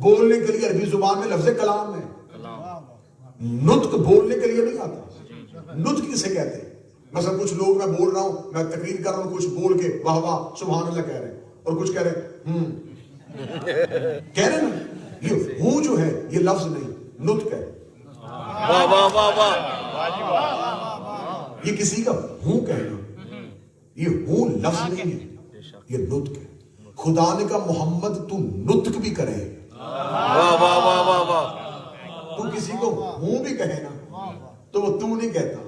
بولنے کے لیے عربی زبان میں لفظ کلام ہے، نطق بولنے کے لیے نہیں آتا۔ نطق کسے کہتے ہیں؟ مثلا کچھ لوگ، میں بول رہا ہوں، میں تقریر کر رہا ہوں، کچھ بول کے واہ واہ سبحان اللہ کہہ رہے ہیں، اور کچھ کہہ رہے ہیں کہہ رہے ہیں نا، یہ ہوں جو ہے یہ لفظ نہیں، نطق ہے۔ واہ واہ واہ واہ، یہ کسی کا ہوں کہنا، یہ ہوں لفظ نہیں ہے، یہ نطق ہے۔ خدا نے کہا محمد تو نطق بھی کرے، واہ واہ واہ واہ واہ، تو کسی کو ہوں بھی کہے نا تو وہ تو نہیں کہتا۔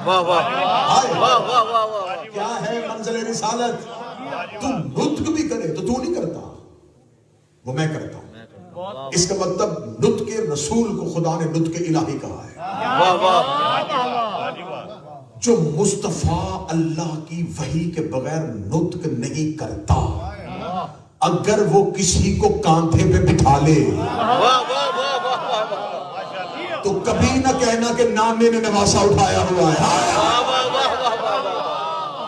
واہ واہ واہ واہ واہ واہ، کیا ہے منزل رسالت؟ تو نطق بھی کرے تو تو نہیں کرتا، وہ میں کرتا ہوں۔ اس کا مطلب نطق رسول کو خدا نے نطق الہی کہا ہے۔ واہ واہ، جو مصطفیٰ اللہ کی وحی کے بغیر نطق نہیں کرتا، اگر وہ کسی کو کاندھے پہ بٹھا لے واہ واہ واہ واہ واہ، تو کبھی نہ کہنا کہ نانے نے نواسا اٹھایا ہوا ہے،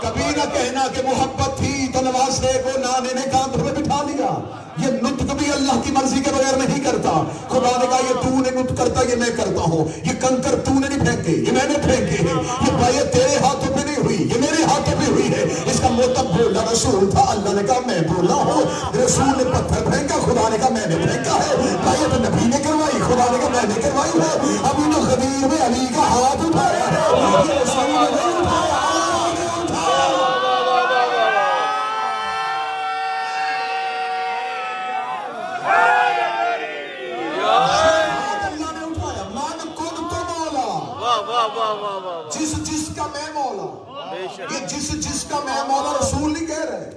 کبھی نہ کہنا کہ محبت تھی تو نواسے کو نانے نے کاندھے پہ بٹھا لیا۔ یہ نطق بھی اللہ کی مرضی کے بغیر نہیں کرتا۔ خدا نے کہا یہ تو نے نطق کرتا، یہ میں کرتا ہوں۔ یہ کنکر تو نے نہیں پھینکے، یہ میں نے پھینکے ہیں۔ یہ بیعت تیرے ہاتھوں پہ نہیں ہوئی، یہ میرے ہاتھوں پہ ہوئی ہے۔ اس کا مطلب بولا رسول تھا، اللہ نے کہا میں بولا ہوں۔ رسول نے پتھر پھینکا، خدا نے کہا میں نے پھینکا ہے۔ بیعت نبی نے کروائی، خدا نے کہا میں نے کروائی ہے۔ ابھی تو غدیر میں علی کا ہاتھ اٹھایا ہے، یہ رسول نے نہیں اٹھایا، اللہ نے اٹھایا۔ جس جس کا میں مولا، یہ جس کا میں مولا رسول نہیں کہہ رہے۔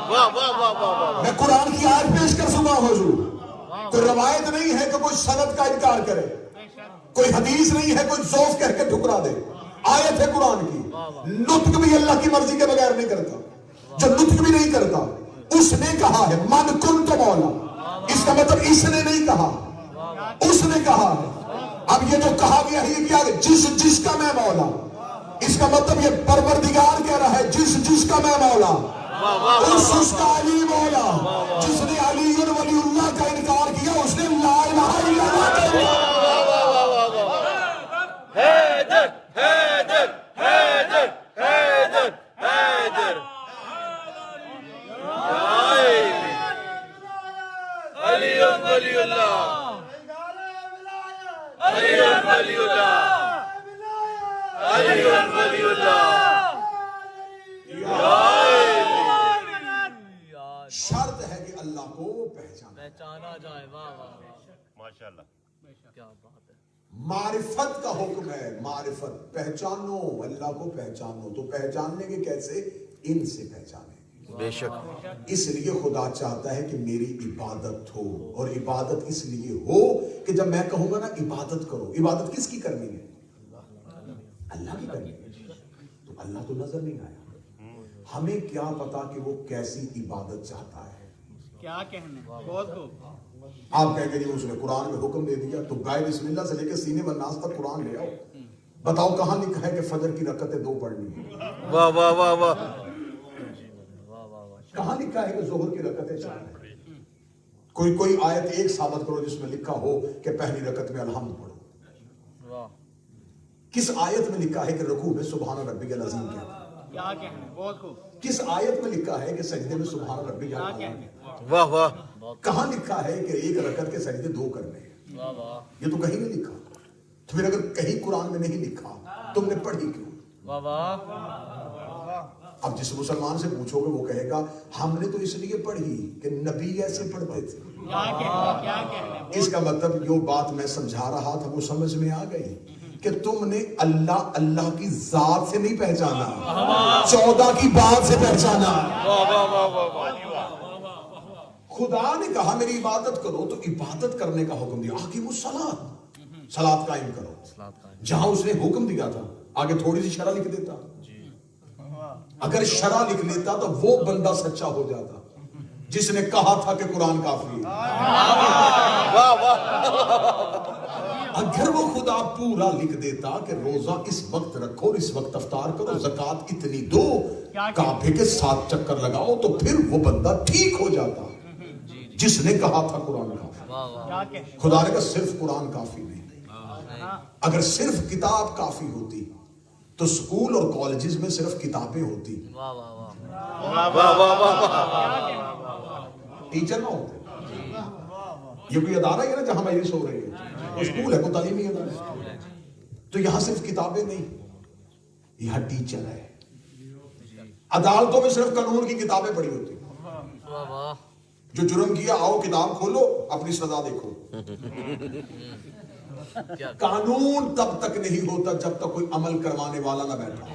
واہ واہ واہ واہ، میں قرآن کی آیت پیش کر سکا حضور، کوئی روایت نہیں ہے کہ کوئی سند کا انکار کرے، کوئی حدیث نہیں ہے کوئی ذوق کہہ کے ٹھکرا دے، آیت ہے قرآن کی۔ نطق بھی اللہ کی مرضی کے بغیر نہیں کرتا۔ جو نطق بھی نہیں کرتا اس نے کہا ہے من کنت مولا، اس کا مطلب اس نے نہیں کہا، اس نے کہا ہے۔ اب یہ جو کہا گیا ہے یہ کیا ہے؟ جس کا میں مولا، اس کا مطلب یہ پروردگار کہہ رہا ہے جس کا میں مولا، اس کا علی مولا۔ جس نے علی ولی اللہ کا انکار کیا اس نے لا الہ الا اللہ کا انکار کیا۔ حیدر حیدر حیدر حیدر حیدر، علی ولی اللہ، علی ولی اللہ، علی ولی اللہ، شرط ہے کہ اللہ کو پہچانا جائے۔ واہ واہ، ماشاءاللہ، کیا بات ہے۔ معرفت کا حکم ہے، معرفت پہچانو، اللہ کو پہچانو۔ تو پہچاننے کے کیسے؟ ان سے پہچانے۔ بے شک، اس لیے خدا چاہتا ہے کہ میری عبادت ہو، اور عبادت اس لیے ہو کہ جب میں کہوں گا نا عبادت کرو، عبادت کس کی کرنی ہے؟ اللہ کی کرنی ہے۔ تو اللہ تو نظر نہیں آیا، ہمیں کیا پتا کہ وہ کیسی عبادت چاہتا ہے؟ کیا کہنے، بہت خوب۔ آپ کہیں گے جی اس نے قرآن میں حکم دے دیا تو گائے بسم اللہ سے لے کے سینے والناس تک قرآن لے آؤ، بتاؤ کہاں لکھا ہے کہ فجر کی رکعتیں 2 پڑھنی ہیں؟ واہ واہ واہ واہ، کہاں لکھا ہے کہ ظہر کی رکعتیں 4 ہیں؟ کوئی آیت ایک ثابت کرو جس میں لکھا ہو کہ پہلی رکعت میں الحمد پڑھو۔ کس آیت میں لکھا ہے کہ رکوع میں سبحان ربی العظیم کہنا؟ کیا کہنے، بہت خوب۔ کس آیت میں لکھا ہے کہ سجدے میں سبحان ربی العظیم؟ واہ واہ، کہاں لکھا ہے کہ ایک رکعت کے سجدے 2 کرنے ہیں؟ یہ تو کہیں نہیں لکھا۔ تو پھر اگر کہیں قرآن میں نہیں لکھا تم نے پڑھی کیوں؟ واہ واہ، اب جس مسلمان سے پوچھو گے وہ کہے گا ہم نے تو اس لیے پڑھی کہ نبی ایسے پڑھتے تھے۔ کیا کہنے، کیا کہنے۔ اس کا مطلب جو بات میں سمجھا رہا تھا وہ سمجھ میں آ گئی کہ تم نے اللہ کی ذات سے نہیں پہچانا، 14 کی بات سے پہچانا۔ خدا نے کہا میری عبادت کرو تو عبادت کرنے کا حکم دیا، اقیموا الصلاۃ، صلاۃ قائم کرو۔ جہاں اس نے حکم دیا تھا آگے تھوڑی سی شرح لکھ دیتا، اگر شرح لکھ لیتا تو وہ بندہ سچا ہو جاتا جس نے کہا تھا کہ قرآن کافی ہے۔ اگر وہ خدا پورا لکھ دیتا کہ روزہ اس وقت رکھو، اس وقت افطار کرو، زکوٰۃ اتنی دو، کعبے کے 7 چکر لگاؤ، تو پھر وہ بندہ ٹھیک ہو جاتا۔ جس نے کہا تھا قرآن کافی. کیا کہنے خدا نے کہا صرف قرآن کافی نہیں. اگر صرف کتاب کافی ہوتی تو سکول اور کالجز میں صرف کتابیں ہوتی, ٹیچر نہ ہوتے. یہ کوئی ادارہ ہی ہے نا جہاں مجلس ہو رہی ہے, وہ سکول ہے, کوئی تعلیمی ادارہ. تو یہاں صرف کتابیں نہیں, یہاں ٹیچر ہے. عدالتوں میں صرف قانون کی کتابیں پڑھی ہوتی, جو جرم کیا آؤ کتاب کھولو اپنی سزا دیکھو. قانون تب تک نہیں ہوتا جب تک کوئی عمل کروانے والا نہ بیٹھا.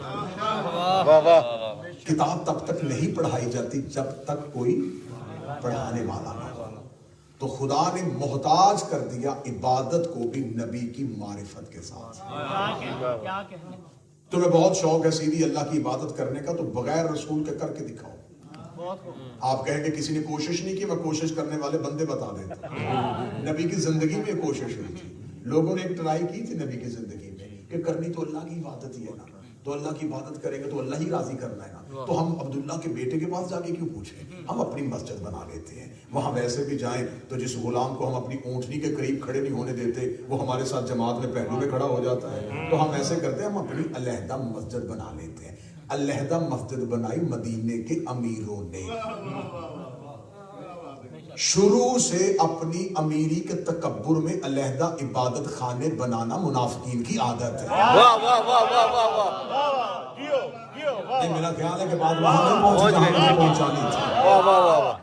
کتاب تب تک نہیں پڑھائی جاتی جب تک کوئی پڑھانے والا نہ ہو. تو خدا نے محتاج کر دیا عبادت کو بھی نبی کی معرفت کے ساتھ. کیا کہنے تمہیں بہت شوق ہے سیدھی اللہ کی عبادت کرنے کا, تو بغیر رسول کے کر کے دکھاؤ. آپ کہیں کہ کسی نے کوشش نہیں کی, میں کوشش کرنے والے بندے بتا دیتا. نبی کی زندگی میں کوشش ہوئی تھی, لوگوں نے ایک ٹرائی کی تھی نبی کی زندگی میں کہ کرنی تو اللہ کی عبادت ہی ہے نا, تو اللہ کی عبادت کریں گے تو اللہ ہی راضی کرنا ہے نا, تو ہم عبداللہ کے بیٹے کے پاس جا کے کیوں پوچھیں, ہم اپنی مسجد بنا لیتے ہیں. وہاں ویسے بھی جائیں تو جس غلام کو ہم اپنی اونٹنی کے قریب کھڑے نہیں ہونے دیتے وہ ہمارے ساتھ جماعت میں پہلو میں کھڑا ہو جاتا ہے, تو ہم ایسے کرتے ہیں, ہم اپنی علیحدہ مسجد بنا لیتے ہیں. علیحدہ مسجد بنائی مدینے کے امیروں نے. شروع سے اپنی امیری کے تکبر میں علیحدہ عبادت خانے بنانا منافقین کی عادت ہے. میرا خیال ہے کہ بات وہاں پہنچانی تھی.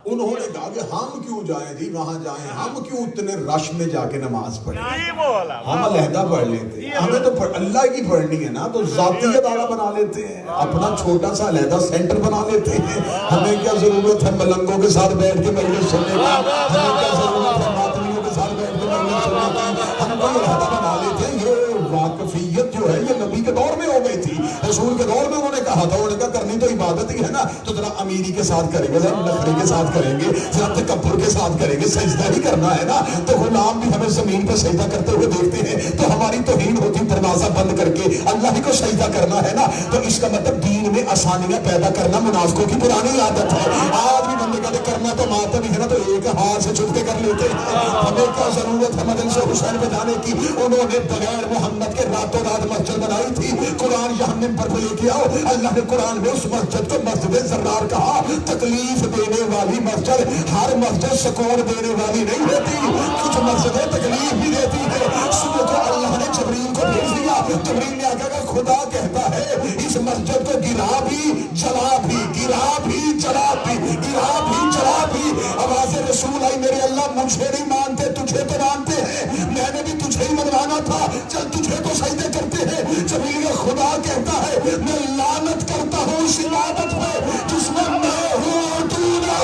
انہوں نے کہا کہ ہم کیوں جائیں جی وہاں جائیں, ہم کیوں اتنے رش میں جا کے نماز پڑھیں, ہم علیحدہ پڑھ لیتے ہیں. ہمیں تو اللہ کی پڑھنی ہے نا, تو ذاتی ادارہ بنا لیتے ہیں, اپنا چھوٹا سا علیحدہ سینٹر بنا لیتے ہیں. ہمیں کیا ضرورت ہے ملنگوں کے ساتھ بیٹھ کے مجلس سننے کی, ہمیں کیا ضرورت ہے ماتمیوں کے ساتھ بیٹھ کے مجلس سننے کی, ہم کوئی علیحدہ بنا لیتے ہیں. یہ واقفیت جو ہے یہ نبی کے دور میں ہو گئی تھی, رسول کے دور میں انہوں نے کہا تھا, انہوں نے کہا کرنی تو عبادت ہی ہے نا, تو ذرا امیری کے ساتھ کریں گے, ذرا نخرے کے ساتھ کریں گے, ذرا تکبر کے ساتھ کریں گے, سجدہ ہی کرنا ہے نا. تو غلام بھی ہمیں زمین پہ سجدہ کرتے ہوئے دیکھتے ہیں تو ہماری توہین ہوتی, دروازہ بند کر کے اللہ ہی کو سجدہ کرنا ہے نا. تو اس کا مطلب دین میں آسانیاں پیدا کرنا منافقوں کی پرانی عادت ہے. آج بھی بندے کہتے کرنا تو ماتم ہی ہے نا, تو ایک ہاتھ سے چھپ کے کر لیتے ہیں. ہمیں کیا ضرورت ہے مدن سے حسین پہ جانے کی, انہوں نے بغیر محمد کے راتوں رات مسجد بنائی تھی. قرآن یہاں ممبر پہ لے کے آؤ, اللہ نے قرآن میں اس مسجد کو مسجد زرار کہا. تکلیف دینے والی مسجد, ہر مسجد سکون دینے والی نہیں ہوتی, کچھ مسجدیں تکلیف بھی دیتی ہے. صبح کو اللہ نے جبریل کو بھیج دیا, جبریل نے آگے کہ خدا کہتا ہے اس مسجد کو گرا بھی جلا بھی, گرا بھی جلا بھی, گرا بھی جلا بھی. آواز رسول آئی, میرے اللہ مجھے نہیں مانتے تجھے تو مانتے ہیں, میں نے بھی تجھے ہی منوانا تھا, چل تجھے تو سجدے کرتے ہیں. جبریل کا خدا کہتا ہے میں لعنت کرتا ہوں اس عبادت پہ جس میں میں ہوں اور تو نہ.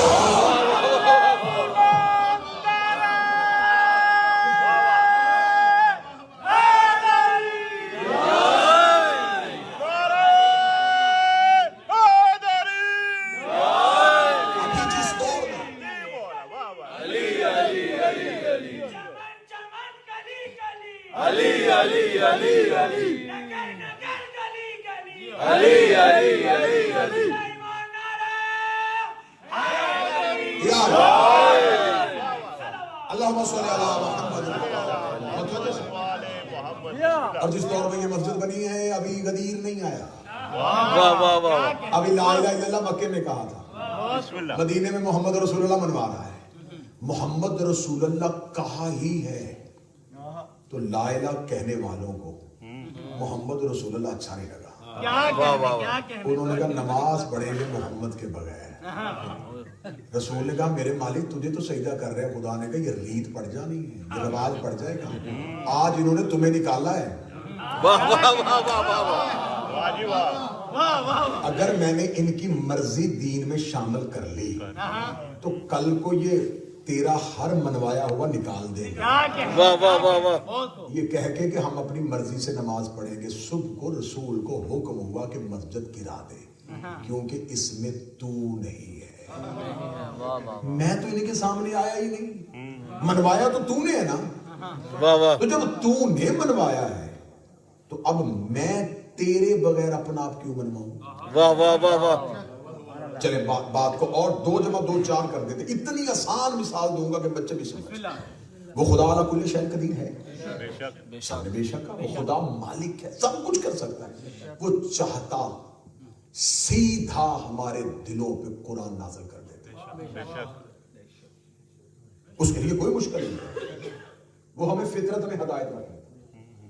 اللہم صلی اللہ محمد. اور جس دور میں یہ مسجد بنی ہے ابھی غدیر نہیں آیا, ابھی لا الہ الا اللہ مکے میں کہا تھا, مدینے میں محمد رسول اللہ منوا رہا ہے. محمد رسول اللہ کہا ہی ہے تو لا الہ کہنے والوں کو محمد رسول اللہ اچھا نہیں لگا. انہوں نے کہا نماز پڑھیں گے محمد کے بغیر. رسول نے کہا میرے مالک تجھے تو سجدہ کر رہے ہیں, خدا نے کہا یہ ریت پڑ جانی ہے, یہ رواج پڑ جائے گا. آج انہوں نے تمہیں نکالا ہے. اگر میں نے ان کی مرضی دین میں شامل کر لی تو کل کو یہ تیرا ہر منوایا ہوا نکال دیں گے. یہ کہہ کے کہ ہم اپنی مرضی سے نماز پڑھیں گے. صبح کو رسول کو حکم ہوا کہ مسجد گرا دے کیونکہ اس میں تو نہیں ہے. میں تو ان کے سامنے آیا ہی نہیں, منوایا تو تو نے ہے نا. تو جب تو نے منوایا ہے تو اب میں تیرے بغیر اپنا آپ کیوں منواؤں. چلے بات کو اور 2 + 2 4 کر دیتے. اتنی آسان مثال دوں گا کہ بچے بھی سمجھ. وہ خدا علی کل شیء قدیر ہے. سامنے بے شک وہ خدا مالک ہے, سب کچھ کر سکتا ہے. وہ چاہتا سیدھا ہمارے دلوں پہ قرآن نازل کر دیتے. اس کے لیے کوئی مشکل نہیں. وہ ہمیں فطرت میں ہدایت رکھے.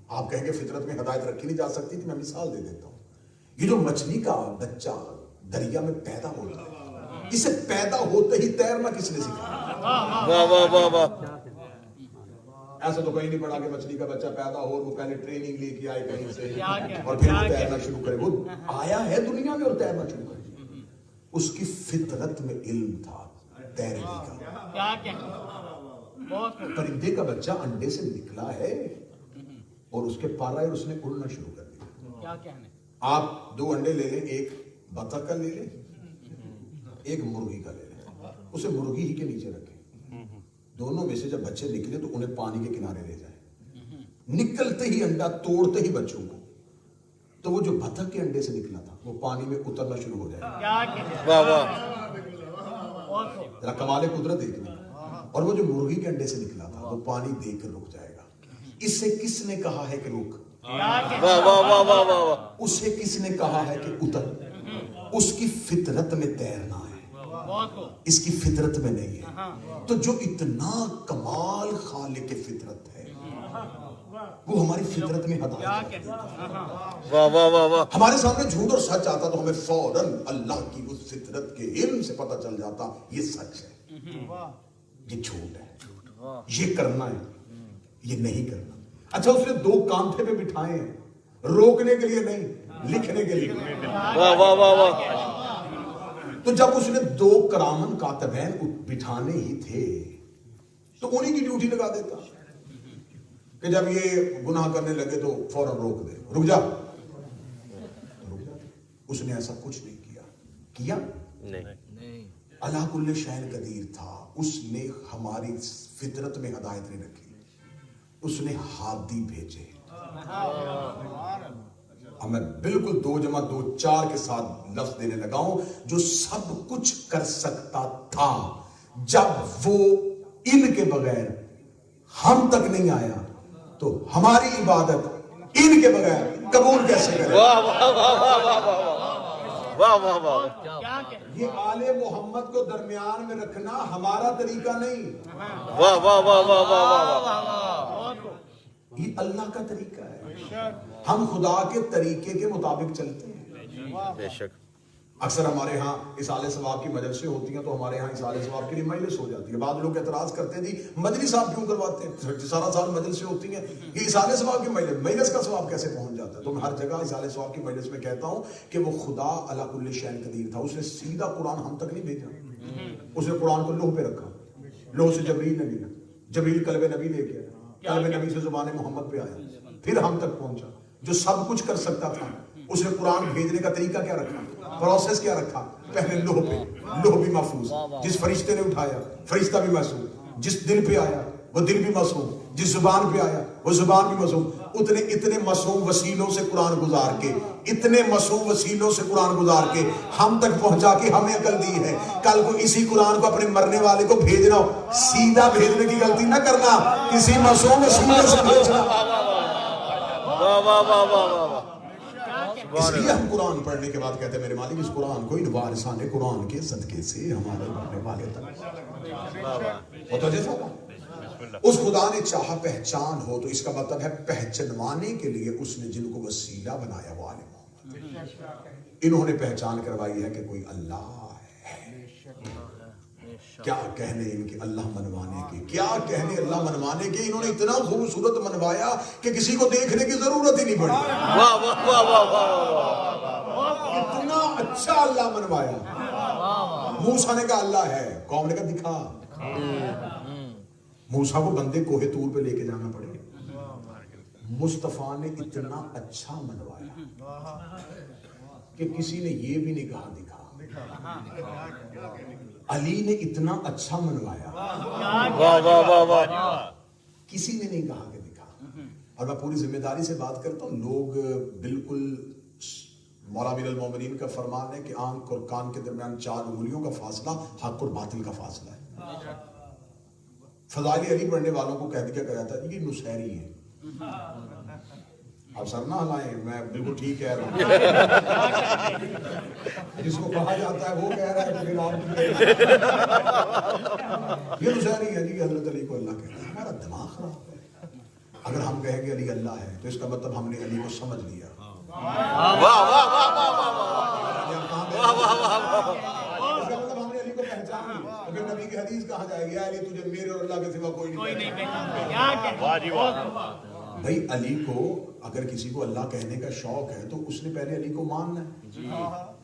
آپ کہیں گے فطرت میں ہدایت رکھی نہیں جا سکتی تھی, میں مثال دے دیتا ہوں. یہ جو مچھلی کا بچہ دریا میں پیدا ہوتا ہے, اسے پیدا ہوتے ہی تیرنا کس نے سکھایا؟ واہ واہ واہ واہ. ایسا تو کہیں نہیں پڑا کہ مچھلی کا بچہ پیدا ہو وہ پہلے ٹریننگ لے کے آئے کہیں سے اور پھر وہ تیرنا شروع کرے. وہ آیا ہے دنیا میں اور تیرنا شروع کرے. اس کی فطرت میں علم تھا تیرنے کا. پرندے کا بچہ انڈے سے نکلا ہے اور اس کے پر آئے اور اس نے اڑنا شروع کر دیا. آپ 2 انڈے لے لیں, ایک بطخ کا لے لیں, ایک مرغی کا لے لیں. اسے مرغی ہی کے نیچے رکھیں. دونوں میں سے جب بچے نکلے تو انہیں پانی کے کنارے لے جائیں. نکلتے ہی انڈا توڑتے ہی بچوں کو, تو وہ جو بطخ کے انڈے سے نکلا تھا وہ پانی میں اترنا شروع ہو جائے. واہ واہ. ذرا کمال قدرت دیکھنے. اور وہ جو مرغی کے انڈے سے نکلا تھا وہ پانی دے کر رک جائے گا. اسے کس نے کہا ہے کہ رک؟ واہ واہ واہ واہ واہ. اسے کس نے کہا ہے کہ اتر؟ اس کی فطرت میں تیرنا ہے, اس کی فطرت میں نہیں ہے. تو جو اتنا کمال خالق فطرت ہے وہ ہماری فطرت میں ہدایت کرتا ہے. واہ واہ واہ واہ. ہمارے سامنے جھوٹ اور سچ آتا تو ہمیں فوراً اللہ کی اس فطرت کے علم سے پتہ چل جاتا یہ سچ ہے, یہ جھوٹ ہے, یہ کرنا ہے, یہ نہیں کرنا. اچھا اس نے 2 کانٹے پہ بٹھائے ہیں, روکنے کے لیے نہیں, لکھنے کے لیے. واہ واہ واہ واہ. تو جب اس نے 2 کرامن کاتبین بٹھانے ہی تھے تو انہی کی ڈیوٹی لگا دیتا کہ جب یہ گناہ کرنے لگے تو فوراً روک دے, رک جا. اس نے ایسا کچھ نہیں کیا. نہیں. اللہ کل شیء قدیر تھا. اس نے ہماری فطرت میں ہدایت نہیں رکھی, اس نے ہادی بھیجے. اب میں بالکل 2 + 2 4 کے ساتھ لفظ دینے لگا ہوں. جو سب کچھ کر سکتا تھا, جب وہ ان کے بغیر ہم تک نہیں آیا تو ہماری عبادت ان کے بغیر قبول کیسے کرے؟ واہ واہ واہ واہ واہ واہ واہ. یہ آل محمد کو درمیان میں رکھنا ہمارا طریقہ نہیں, واہ واہ واہ واہ واہ. یہ اللہ کا طریقہ ہے. ہم خدا کے طریقے کے مطابق چلتے ہیں. بے شک. اکثر ہمارے ہاں اصالہ ثواب کی مجلسیں ہوتی ہیں تو ہمارے ہاں اصالہ ثواب کے لیے مجلس ہو جاتی ہے. بعض لوگ اعتراض کرتے ہیں جی مجلس آپ کیوں کرواتے ہیں, سارا سال مجلسیں ہوتی ہیں, یہ اصالہ ثواب کی مجلس کا ثواب کیسے پہنچ جاتا ہے؟ تو میں ہر جگہ اصالہ ثواب کی مجلس میں کہتا ہوں کہ وہ خدا علی کل شیء قدیر تھا. اس نے سیدھا قرآن ہم تک نہیں بھیجا, اس نے قرآن کو لوح پہ رکھا. لوح سے جبریل نے لیا, جبریل قلب نبی لے کے آیا, قلب نبی سے زبان محمد پہ آیا, پھر ہم تک پہنچا. جو سب کچھ کر سکتا تھا اس نے قرآن بھیجنے کا طریقہ کیا رکھا, پروسیس کیا رکھا؟ پہلے لوح پہ, لوح بھی محفوظ, جس فرشتے نے اٹھایا فرشتہ بھی محفوظ, جس دل پہ آیا وہ دل بھی معصوم, جس زبان پہ آیا وہ زبان بھی معصوم. اتنے معصوم وسیلوں سے قرآن گزار کے, اتنے معصوم وسیلوں سے قرآن گزار کے ہم تک پہنچا کے ہمیں عقل دی ہے. کل کو اسی قرآن کو اپنے مرنے والے کو بھیجنا ہو, سیدھا بھیجنے کی غلطی نہ کرنا, کسی معصوم وسیلے سے بھیجنا. واہ واہ واہ واہ واہ. اس لیے ہم قرآن پڑھنے کے بعد کہتے ہیں میرے مالک اس قرآن کو ان وارثان قرآن کے صدقے سے ہمارے مرنے والے تک متوجہ تھا. اس خدا نے چاہا پہچان ہو تو اس کا مطلب ہے پہچنوانے کے لیے اس نے جن کو وسیلہ بنایا وہ آل محمد, انہوں نے پہچان کروائی ہے کہ کوئی اللہ ہے. کیا کہنے ان کے اللہ منوانے کے, کیا کہنے اللہ منوانے کے. انہوں نے اتنا خوبصورت منوایا کہ کسی کو دیکھنے کی ضرورت ہی نہیں پڑی. واہ واہ واہ واہ. اتنا اچھا اللہ منوایا. موسیٰ نے کہا اللہ ہے, قوم نے کہا دکھا. موسیٰ کو بندے کوہ طور پہ لے کے جانا پڑے. مصطفیٰ نے اتنا اچھا منوایا کہ کسی نے یہ بھی نہیں کہا دکھا. علی نے اتنا اچھا منوایا, واہ واہ واہ واہ. کسی نے نہیں کہا کہ دکھا. اور میں پوری ذمہ داری سے بات کرتا ہوں, لوگ بالکل مولا امیر المومنین کا فرمان ہے کہ آنکھ اور کان کے درمیان 4 انگلیوں کا فاصلہ حق اور باطل کا فاصلہ ہے. فضائل علی پڑھنے والوں کو کہہ دیا جاتا ہے یہ نصیری ہے. آپ سر نہ ہلائیں, میں بالکل ٹھیک کہہ رہا ہوں. جس کو کہا جاتا ہے وہ کہہ رہا ہے تو پھر آپ یہ نصیری ہے جی, حضرت علی کو اللہ کہتا ہے. ہمارا دماغ خراب ہے. اگر ہم کہیں گے علی اللہ ہے تو اس کا مطلب ہم نے علی کو سمجھ لیا. واہ واہ واہ واہ اس کا مطلب ہم نے علی کو پہچان لیا. تو پھر نبی کی حدیث کہا جائے گی علی تجھے میرے اور اللہ کے سوا کوئی نہیں پہچانتا. واہ جی واہ. بھائی علی کو اگر کسی کو اللہ کہنے کا شوق ہے تو اس نے پہلے علی کو ماننا ہے.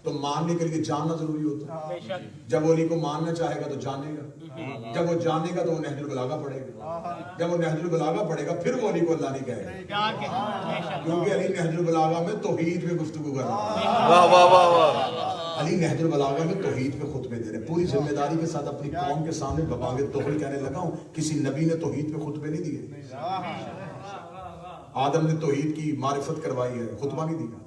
تو ماننے کے لیے جاننا ضروری ہوتا ہے. جب وہ علی کو ماننا چاہے گا تو جانے گا. جب وہ جانے گا تو وہ نہج البلاغہ پڑھے گا. جب وہ نہج البلاغہ پڑھے گا پھر وہ علی کو اللہ نہیں کہے گا, کیونکہ علی نہج البلاغہ میں توحید پہ گفتگو کر رہا ہے. واہ واہ واہ واہ. علی نہج البلاغہ میں توحید پہ خطبے دے رہے ہیں. پوری ذمہ داری کے ساتھ اپنی قوم کے سامنے ببانگ توحید کہنے لگا ہوں. کسی نبی نے توحید پہ خطبے نہیں دیے. آدم نے توحید کی معرفت کروائی ہے, خطبہ نہیں دیا.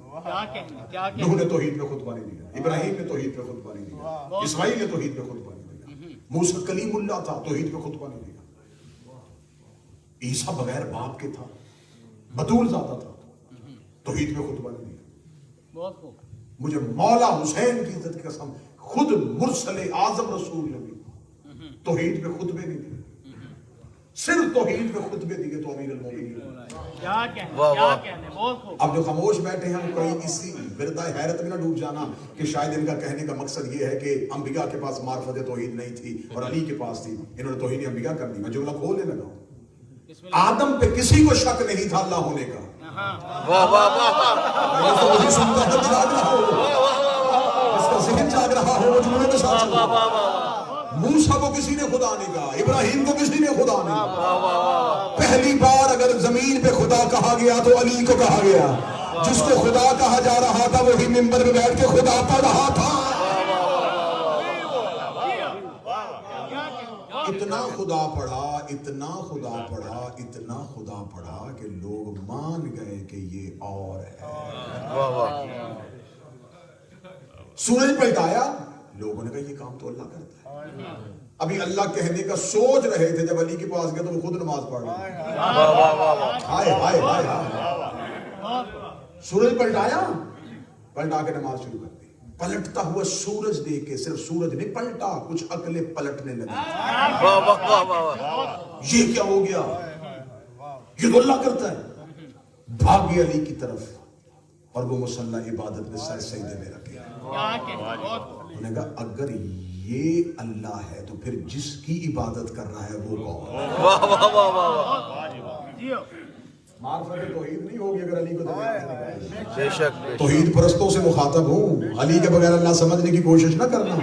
نوح نے توحید پہ خطبہ نہیں دیا. ابراہیم نے توحید پہ خطبہ نہیں دیا. اسماعیل نے توحید پہ خطبہ نہیں دیا. موسیٰ کلیم اللہ تھا, توحید پہ خطبہ نہیں دیا. عیسیٰ بغیر باپ کے تھا, بطول زادہ تھا, توحید پہ خطبہ نہیں دیا. مجھے مولا حسین کی عزت کی قسم خود مرسل اعظم رسول نے بھی توحید پہ خطبے نہیں دیے. صرف توحید پہ خطبے دیے تو امیر المومنین. اب جو خاموش بیٹھے ہیں وہ کہیں اسی بردہ حیرت میں نہ ڈوب جانا کہ شاید ان کا کہنے کا مقصد یہ ہے کہ انبیاء کے پاس معرفت توحید نہیں تھی اور علی کے پاس تھی, انہوں نے توحید انبیاء کر دی. میں جملہ کھولنے لگا ہوں. آدم پہ کسی کو شک نہیں تھا اللہ ہونے کا. واہ واہ واہ. وہی سنتا ہے جاگ رہا ہو, اس کا ذہن جاگ رہا ہو, جملے کے ساتھ چل رہا ہو. موسیٰ کو کسی نے خدا نہیں کہا, ابراہیم کو کسی نے خدا نہیں کہا. پہلی بار اگر زمین پہ خدا کہا گیا تو علی کو کہا گیا. جس کو خدا کہا جا رہا تھا وہی منبر میں بیٹھ کے خدا پڑھ رہا تھا. اتنا خدا پڑھا, اتنا خدا پڑھا, اتنا خدا پڑھا کہ لوگ مان گئے کہ یہ اور ہے. واہ واہ. سورج پلٹایا, لوگوں نے کہا یہ کام تو اللہ کرتا ہے. ابھی اللہ کہنے کا سوچ رہے تھے, جب علی کے پاس گئے تو وہ خود نماز پڑھ رہے. ہائے ہائے ہائے ہائے. سورج پلٹایا, پلٹا کے نماز شروع کر دی. پلٹتا ہوا سورج دیکھ کے صرف سورج نہیں پلٹا, کچھ عقلیں پلٹنے لگی. یہ کیا ہو گیا, یہ تو اللہ کرتا ہے. بھاگے علی کی طرف اور وہ مصلی عبادت میں سر سجدے میں رکھے. انہوں نے کہا اگر یہ اللہ ہے تو پھر جس کی عبادت کر رہا ہے وہ کون؟ واہ واہ واہ واہ. معرفت توحید نہیں ہوگی اگر علی کو بے شک. توحید پرستوں سے مخاطب ہوں. علی کے بغیر اللہ سمجھنے کی کوشش نہ کرنا.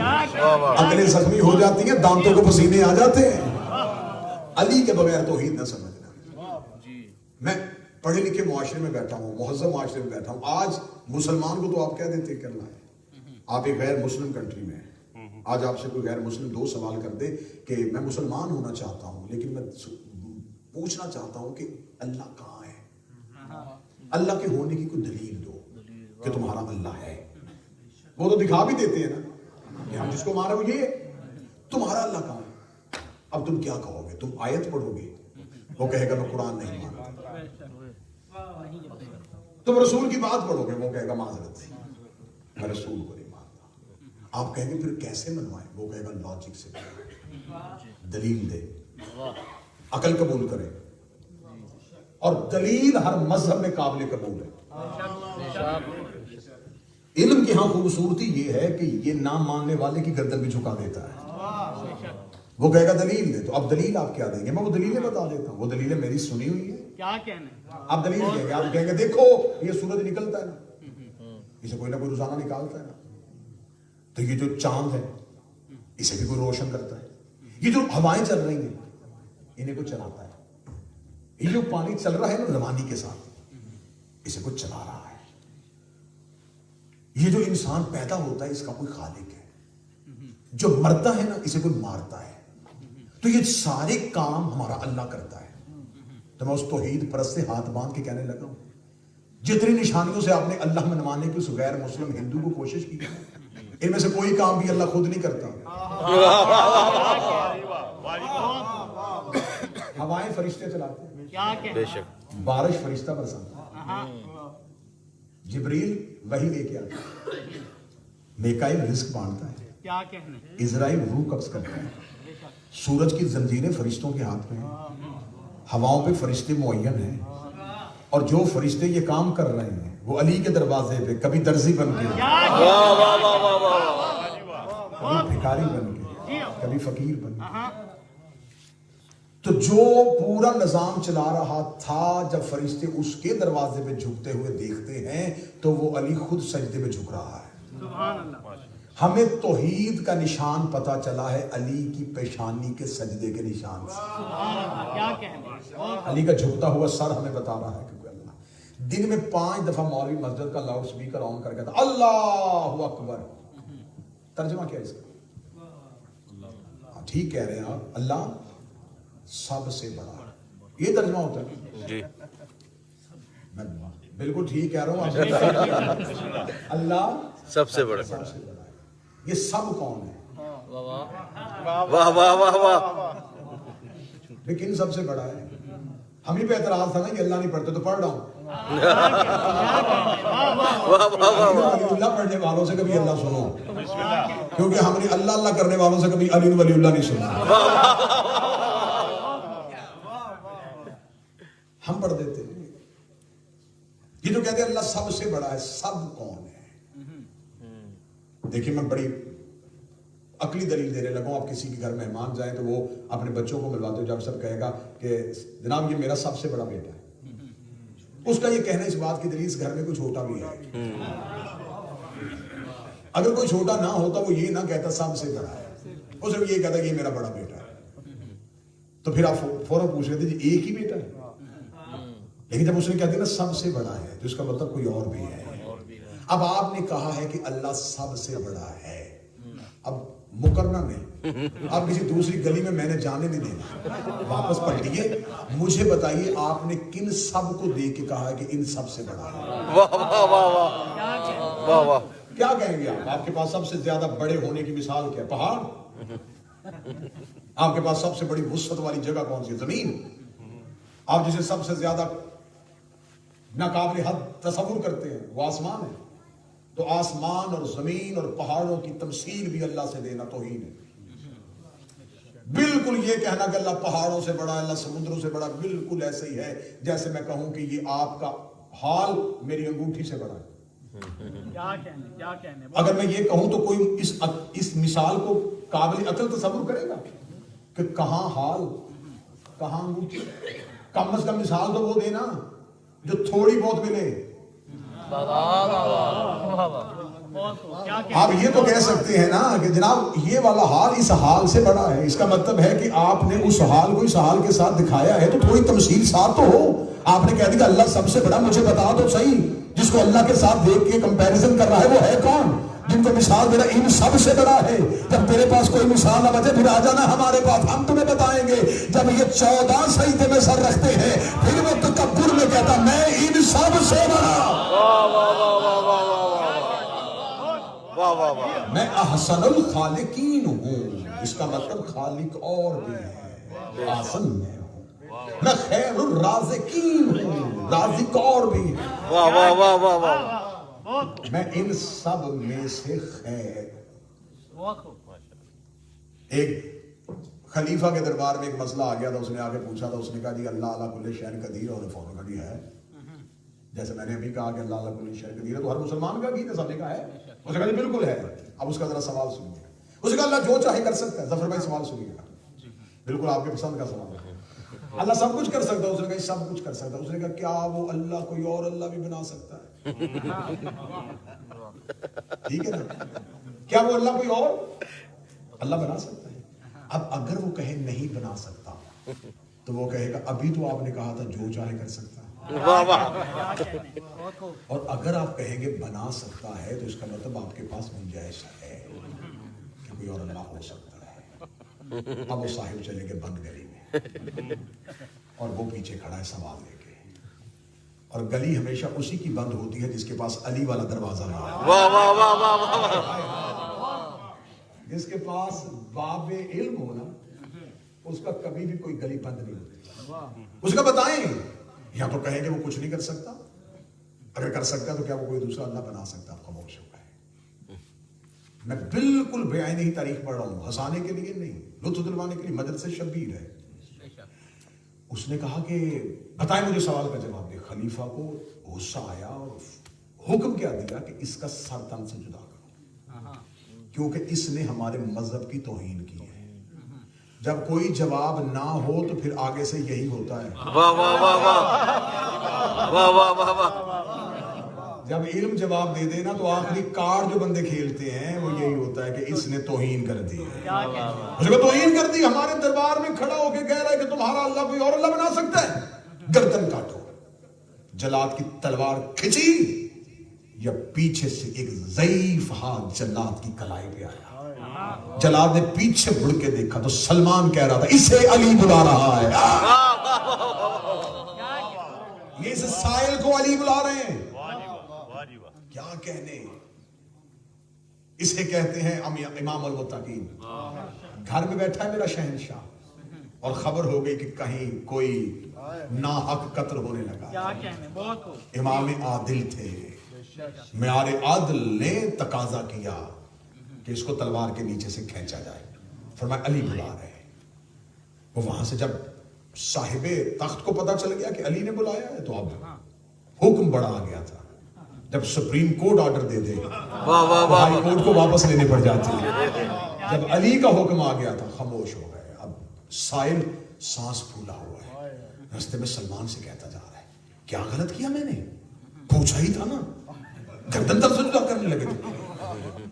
عقلیں زخمی ہو جاتی ہیں, دانتوں کو پسینے آ جاتے ہیں. علی کے بغیر توحید نہ سمجھنا. میں پڑھے لکھے معاشرے میں بیٹھا ہوں, مہذب معاشرے میں بیٹھا ہوں. آج مسلمان کو تو آپ کہہ دیتے کہ اللہ ہے. آپ ایک غیر مسلم کنٹری میں ہیں. آج آپ سے کوئی غیر مسلم 2 سوال کر دے کہ میں مسلمان ہونا چاہتا ہوں لیکن میں پوچھنا چاہتا ہوں کہ اللہ کہاں ہے, اللہ کے ہونے کی کوئی دلیل دو کہ تمہارا اللہ ہے. وہ تو دکھا بھی دیتے ہیں نا کہ ہم جس کو مانا وہ یہ ہے, تمہارا اللہ کہاں ہے. اب تم کیا کہو گے, تم آیت پڑھو گے, وہ کہے گا میں قرآن نہیں مانتا. تم رسول کی بات پڑھو گے, وہ کہے گا معذرت میں رسول کو نہیں مانتا. آپ کہیں گے پھر کیسے منوائیں, وہ کہے گا لاجک سے, دلیل دے, عقل قبول کرے. اور دلیل ہر مذہب میں قابل قبول ہے. علم کی ہاں خوبصورتی یہ ہے کہ یہ نہ ماننے والے کی گردن بھی جھکا دیتا ہے. وہ کہے گا دلیل دے, تو اب دلیل آپ کیا دیں گے؟ میں وہ دلیلیں بتا دیتا ہوں. وہ دلیلیں میری سنی ہوئی ہے. کیا کہنا آپ دلیل دیں گے, آپ کہیں گے دیکھو یہ سورج نکلتا ہے نا, اسے کوئی نہ کوئی روزانہ نکالتا ہے نا, تو یہ جو چاند ہے اسے بھی کوئی روشن کرتا ہے. یہ جو ہوائیں چل رہی ہیں انہیں کوئی چلاتا ہے. یہ جو پانی چل رہا ہے نا روانی کے ساتھ, اسے کوئی چلا رہا ہے. یہ جو انسان پیدا ہوتا ہے اس کا کوئی خالق ہے. جو مرتا ہے نا اسے کوئی مارتا ہے. تو یہ سارے کام ہمارا اللہ کرتا ہے. تو میں اس توحید پرست سے ہاتھ باندھ کے کہنے لگا ہوں جتنی نشانیوں سے آپ نے اللہ منوانے کی اس غیر مسلم ہندو کو کوشش کی ان میں سے کوئی کام بھی اللہ خود نہیں کرتا. ہوائیں فرشتے چلاتے ہیں, کیا کہنا, بے شک بارش فرشتہ برساتا ہے, جبریل وحی لے کے آتا ہے, میکائیل رزق بانٹتا ہے, کیا کہنا, اسرائیل روح قبض کرتا ہے, سورج کی زنجیریں فرشتوں کے ہاتھ میں ہیں, ہواؤں پہ فرشتے معین ہیں, اور جو فرشتے یہ کام کر رہے ہیں وہ علی کے دروازے پہ کبھی درزی بن کے, کبھی بھکاری بن کے, کبھی فقیر بن کے. تو جو پورا نظام چلا رہا تھا جب فرشتے اس کے دروازے پہ جھکتے ہوئے دیکھتے ہیں تو وہ علی خود سجدے پہ جھک رہا ہے. سبحان اللہ. ہمیں توحید کا نشان پتا چلا ہے علی کی پیشانی کے سجدے کے نشان سے. کیا کہنا, علی کا جھکتا ہوا سر ہمیں بتا رہا ہے کہ اللہ دن میں 5 دفعہ مولوی مسجد کا لاؤڈ سپیکر آن کر کہتا اللہ اکبر. ترجمہ کیا ہے اس کا؟ ٹھیک کہہ رہے ہیں آپ, اللہ سب سے بڑا, یہ ترجمہ ہوتا ہے جی, میں بالکل ٹھیک کہہ رہا ہوں. اللہ سب سے بڑا. سب سے بڑا ہے. یہ سب کون ہے؟ واہ واہ واہ واہ, لیکن سب سے بڑا ہے. ہم ہی پہ اعتراض تھا نا کہ اللہ نہیں پڑھتے تو پڑھ رہا ہوں. اللہ پڑھنے والوں سے کبھی اللہ سنو, کیونکہ ہم نے اللہ اللہ کرنے والوں سے کبھی علی ولی اللہ نہیں سنا. ہم پڑھ دیتے ہیں. یہ جو کہتے ہیں اللہ سب سے بڑا ہے, سب کون ہے؟ دیکھیں میں بڑی عقلی دلیل دینے لگا ہوں. آپ کسی کے گھر مہمان جائیں تو وہ اپنے بچوں کو ملواتے ہو, جب سب کہے گا کہ جناب یہ میرا سب سے بڑا بیٹا ہے, اس کا یہ کہنا اس بات کی دلیل اس گھر میں کوئی چھوٹا بھی ہے. اگر کوئی چھوٹا نہ ہوتا وہ یہ نہ کہتا سب سے بڑا ہے, وہ صرف یہ کہتا کہ یہ میرا بڑا بیٹا ہے. تو پھر آپ فوراً پوچھ رہے تھے جی ایک ہی بیٹا ہے, لیکن جب اس نے کہا دیا نا سب سے بڑا ہے تو اس کا مطلب کوئی اور بھی ہے. اب آپ نے کہا ہے کہ اللہ سب سے بڑا ہے, اب مکرنا نہیں, آپ کسی دوسری گلی میں نے جانے نہیں دینا, واپس پلٹیے, مجھے بتائیے آپ نے کن سب کو دیکھ کے کہا ہے کہ ان سب سے بڑا ہے؟ واہ واہ واہ واہ واہ واہ. کیا کہیں گے آپ؟ آپ کے پاس سب سے زیادہ بڑے ہونے کی مثال کیا؟ پہاڑ. آپ کے پاس سب سے بڑی وسعت والی جگہ کون سی؟ زمین. آپ جسے سب سے زیادہ ناقابل حد تصور کرتے ہیں وہ آسمان ہے. تو آسمان اور زمین اور پہاڑوں کی تمثیل بھی اللہ سے دینا توہین ہے. بالکل یہ کہنا کہ اللہ پہاڑوں سے بڑا, اللہ سمندروں سے بڑا, بالکل ایسے ہی ہے جیسے میں کہوں کہ یہ آپ کا حال میری انگوٹھی سے بڑا ہے. کیا کہنے. اگر میں یہ کہوں تو کوئی اس مثال کو قابل عقل تصور کرے گا کہ کہاں حال کہاں انگوٹھی؟ کم از کم مثال تو وہ دینا جو تھوڑی بہت ملے. آپ یہ تو کہہ سکتے ہیں نا کہ جناب یہ والا حال اس حال سے بڑا ہے. اس کا مطلب ہے کہ آپ نے اس حال کو اس حال کے ساتھ دکھایا ہے تو تھوڑی تمثیل ساتھ تو ہو. آپ نے کہہ دیا کہ اللہ سب سے بڑا, مجھے بتا تو صحیح جس کو اللہ کے ساتھ دیکھ کے کمپیریزن کر رہا ہے وہ ہے کون؟ جن کو مثال میرا ان سب سے بڑا ہے. جب تیرے پاس کوئی مثال نہ بچے پھر آ جانا ہمارے پاس, ہم تمہیں بتائیں گے. جب یہ 14 سجدے میں سر رکھتے ہیں پھر وہ تکبر میں کہتا میں ان سب سے بڑا, میں احسن الخالقین ہوں. اس کا مطلب خالق اور بھی ہے, آسن میں ہوں. میں خیر الرازقین ہوں, رازق اور بھی ہے. واہ واہ واہ واہ واہ. میں ان سب میں سے خیر. ایک خلیفہ کے دربار میں ایک مسئلہ آ گیا تھا, اس نے آگے پوچھا تھا, اس نے کہا جی اللہ علی کل شیء قدیر, اور فوراً کہا جی ہے. جیسے میں نے ابھی کہا کہ اللہ علی کل شیء قدیر ہے تو ہر مسلمان کا عقیدہ سب نے کہا ہے. اس نے کہا جی بالکل ہے. اب اس کا ذرا سوال سنیے. اس نے کہا اللہ جو چاہے کر سکتا ہے. ظفر بھائی سوال سنیے گا, بالکل آپ کے پسند کا سوال ہے. اللہ سب کچھ کر سکتا ہے. اس نے کہا سب کچھ کر سکتا ہے. اس نے کہا کیا وہ اللہ کوئی اور اللہ بھی بنا سکتا ہے؟ ٹھیک ہے نا, کیا وہ اللہ کوئی اور اللہ بنا سکتا ہے؟ اب اگر وہ کہے نہیں بنا سکتا تو وہ کہے گا ابھی تو آپ نے کہا تھا جو چاہے کر سکتا ہے. واہ واہ. اور اگر آپ کہیں گے بنا سکتا ہے تو اس کا مطلب آپ کے پاس گنجائش ہے کہ کوئی اور اللہ ہو سکتا ہے. اب وہ صاحب چلے گئے بند گلی میں اور وہ پیچھے کھڑا ہے سوال لے کے, اور گلی ہمیشہ اسی کی بند ہوتی ہے جس کے پاس علی والا دروازہ نہ ہو. واہ واہ واہ واہ واہ. جس کے پاس باب علم ہونا اس کا کبھی بھی کوئی گلی بند نہیں ہوتی. اس کا بتائیں یا تو کہیں کہ وہ کچھ نہیں کر سکتا, اگر کر سکتا تو کیا وہ کوئی دوسرا اللہ بنا سکتا؟ خاموش ہو گئے. میں بالکل بے آئینی ہی تاریخ پڑھ رہا ہوں, ہنسانے کے لیے نہیں, لطف دلوانے کے لیے. مجلس شبیر ہے. اس نے کہا کہ بتائیں مجھے سوال کا جواب دے. خلیفہ کو غصہ آیا اور حکم کیا دیا کہ اس کا سر تن سے جدا کرو, کیونکہ اس نے ہمارے مذہب کی توہین کی ہے. جب کوئی جواب نہ ہو تو پھر آگے سے یہی ہوتا ہے. واہ واہ واہ واہ واہ واہ واہ واہ. جب علم جواب دے دے نا تو آخری کارڈ جو بندے کھیلتے ہیں وہ یہی ہوتا ہے کہ اس نے توہین کر دی ہے. اس نے توہین کر دی, ہمارے دربار میں کھڑا ہو کے کہہ رہا ہے کہ تمہارا اللہ کوئی اور اللہ بنا سکتا ہے. گردن کاٹو. جلاد کی تلوار کھچی یا پیچھے سے ایک ضعیف ہاتھ جلاد کی کلائی پہ آیا. جلاد نے پیچھے مڑ کے دیکھا تو سلمان کہہ رہا تھا اسے علی بلا رہا ہے. یہ اس سائل کو علی بلا رہے ہیں. کیا کہنے, اسے کہتے ہیں امام المتقین. گھر میں بیٹھا ہے میرا شہنشاہ اور خبر ہو گئی کہ کہیں کوئی ناحق قتل ہونے لگا. امام عادل تھے. معیار عادل نے تقاضا کیا کہ اس کو تلوار کے نیچے سے کھینچا جائے. فرمایا علی بلا رہے ہیں. وہ وہاں سے جب صاحب تخت کو پتا چل گیا کہ علی نے بلایا ہے تو اب حکم بڑا آ گیا تھا. جب سپریم کورٹ آرڈر دے دے ہائی کورٹ کو واپس لینے پڑ جاتی ہے. جب علی کا حکم آ گیا تھا خاموش ہو گئے. اب سائل سانس پھولا ہوا ہے, رستے میں سلمان سے کہتا جا رہا ہے کیا غلط کیا میں نے, پوچھا ہی تھا نا, گردن تک سے جدا کرنے لگے تھے.